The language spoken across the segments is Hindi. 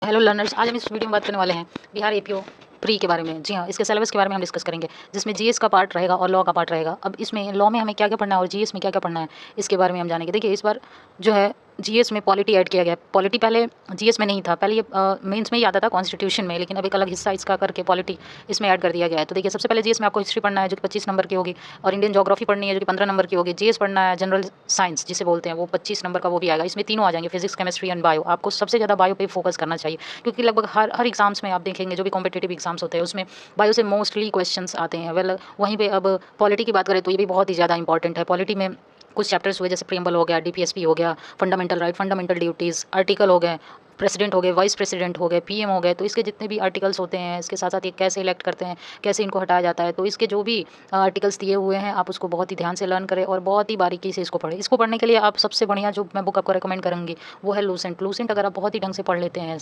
हेलो लर्नर्स, आज हम इस वीडियो में बात करने वाले हैं बिहार एपीओ प्री के बारे में। जी हाँ, इसके सिलेबस के बारे में हम डिस्कस करेंगे, जिसमें जीएस का पार्ट रहेगा और लॉ का पार्ट रहेगा। अब इसमें लॉ में हमें क्या क्या पढ़ना है और जीएस में क्या क्या पढ़ना है, इसके बारे में हम जानेंगे। देखिए, इस बार जो है जीएस में पॉलिटी ऐड किया गया। पॉलिटी पहले जीएस में नहीं था, पहले ये मेंस में ही आता था कॉन्स्टिट्यूशन में, लेकिन अब एक अलग हिस्सा इसका करके पॉलिटी इसमें ऐड कर दिया गया है। तो देखिए, सबसे पहले जीएस में आपको हिस्ट्री पढ़ना है जो कि 25 नंबर की होगी, और इंडियन ज्योग्राफी पढ़नी है जो कि 15 नंबर की होगी। जीएस पढ़ना है, जनरल साइंस जिसे बोलते हैं, वो 25 नंबर का वो भी आएगा। इसमें तीनों आ जाएंगे, फिजिक्स, केमिस्ट्री एंड बायो। आपको सबसे ज़्यादा बायो पे फोकस करना चाहिए, क्योंकि लगभग हर एग्जाम्स में आप देखेंगे, जो भी कॉम्पिटेटिव एग्जाम्स होते हैं उसमें बायो से मोस्टली क्वेश्चंस आते हैं। वेल, वहीं पे अब पॉलिटी की बात करें तो ये भी बहुत ही ज़्यादा इंपॉर्टेंट है। पॉलिटी में कुछ चैप्टर्स हुए, जैसे प्रीएम्बल हो गया, डीपीएसपी हो गया, fundamental right, fundamental duties, article हो गए, प्रेसिडेंट हो गए, वाइस प्रेसिडेंट हो गए, पीएम हो गए। तो इसके जितने भी आर्टिकल्स होते हैं, इसके साथ साथ ये कैसे इलेक्ट करते हैं, कैसे इनको हटाया जाता है, तो इसके जो भी आर्टिकल्स दिए हुए हैं, आप उसको बहुत ही ध्यान से लर्न करें और बहुत ही बारीकी से इसको पढ़ें। इसको पढ़ने के लिए आप सबसे बढ़िया जो मैं बुक आपको रेकमेंड करूँगी वो है लूसेंट। लूसेंट अगर आप बहुत ही ढंग से पढ़ लेते हैं,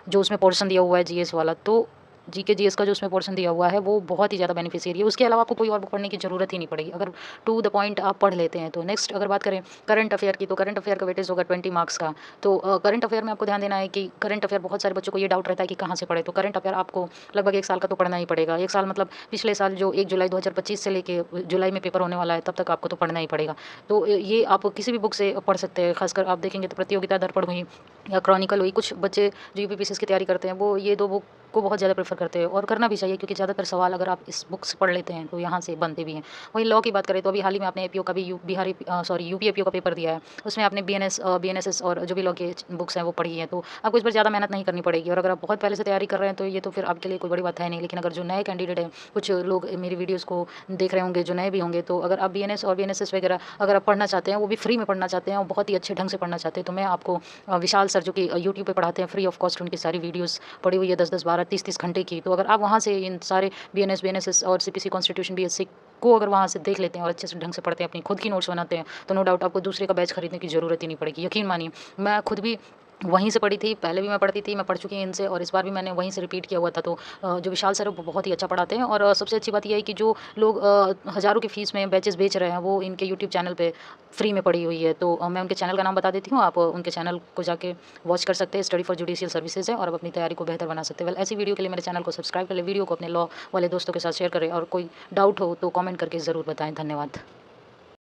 जो उसमें पोर्शन दिया हुआ है जीएस वाला, तो जीके जीएस का जो उसमें पोर्शन दिया हुआ है वो बहुत ही ज़्यादा बेनिफिशियरी है। उसके अलावा आपको कोई और बुक पढ़ने की ज़रूरत ही नहीं पड़ेगी, अगर टू द पॉइंट आप पढ़ लेते हैं तो। नेक्स्ट अगर बात करें करंट अफेयर की, तो करंट अफेयर का वेटेज होगा 20 मार्क्स का। तो करंट अफेयर में आपको ध्यान देना है कि करंट अफेयर, बहुत सारे बच्चों को ये डाउट रहता है कि कहाँ से पढ़े। तो करंट अफेयर आपको लगभग 1 साल का तो पढ़ना ही पड़ेगा। 1 साल मतलब पिछले साल जो 1 जुलाई 2025 से लेके जुलाई में पेपर होने वाला है, तब तक आपको तो पढ़ना ही पड़ेगा। तो ये आप किसी भी बुक से पढ़ सकते हैं। खासकर आप देखेंगे तो प्रतियोगिता दर्पण हुई या क्रॉनिकल हुई, कुछ बच्चे जो यूपीपीसीएस की तैयारी करते हैं वो ये 2 बुक को बहुत ज़्यादा प्रेफर करते हैं, और करना भी चाहिए, क्योंकि ज़्यादातर सवाल अगर आप इस बुक से पढ़ लेते हैं तो यहाँ से बनते भी हैं। वहीं लॉ की बात करें तो अभी हाल ही में आपने एपीओ का भी यूपी एपीओ का पेपर दिया है, उसमें आपने बीएनएसएस और जो भी लॉ के बुक्स हैं वो पढ़ी हैं। तो आपको इस पर ज़्यादा मेहनत नहीं करनी पड़ेगी, और अगर आप बहुत पहले से तैयारी कर रहे हैं तो ये तो फिर आपके लिए कोई बड़ी बात है नहीं। लेकिन अगर जो नए कैंडिडेट हैं, कुछ लोग मेरी वीडियोज़ को देख रहे होंगे जो नए भी होंगे, तो अगर आप बीएनएस और बीएनएसएस वगैरह अगर आप पढ़ना चाहते हैं, वो भी फ्री में पढ़ना चाहते हैं और बहुत ही अच्छे ढंग से पढ़ना चाहते हैं, तो मैं आपको विशाल सर जो कि यूट्यूब पे पढ़ाते हैं फ्री ऑफ कॉस्ट, उनकी सारी वीडियोज़ पड़ी हुई है 10-10, 12, 30-30 घंटे की। तो अगर आप वहाँ से इन सारे बीएनएसएस और सीपीसी कॉन्स्टिट्यूशन बीएससी को अगर वहाँ से देख लेते हैं और अच्छे से ढंग से पढ़ते हैं, अपनी खुद की नोट्स बनाते हैं, तो नो डाउट आपको दूसरे का बैच खरीदने की ज़रूरत ही नहीं पड़ेगी। यकीन मानिए, मैं खुद भी वहीं से पढ़ी थी, पहले भी मैं पढ़ती थी, मैं पढ़ चुकी हूँ इनसे, और इस बार भी मैंने वहीं से रिपीट किया हुआ था। तो जो विशाल सर है वो बहुत ही अच्छा पढ़ाते हैं, और सबसे अच्छी बात यह है कि जो लोग हज़ारों की फ़ीस में बैचेस बेच रहे हैं, वो इनके यूट्यूब चैनल पे फ्री में पढ़ी हुई है। तो मैं उनके चैनल का नाम बता देती हूँ, आप उनके चैनल को जाके वॉच कर सकते हैं। स्टडी फॉर जुडिशियल सर्विसेज है, और आप अपनी तैयारी को बेहतर बना सकते हैं। वेल, ऐसी वीडियो के लिए मेरे चैनल को सब्सक्राइब कर ले, वीडियो को अपने लॉ वाले दोस्तों के साथ शेयर करें, और कोई डाउट हो तो कॉमेंट करके ज़रूर बताएँ। धन्यवाद।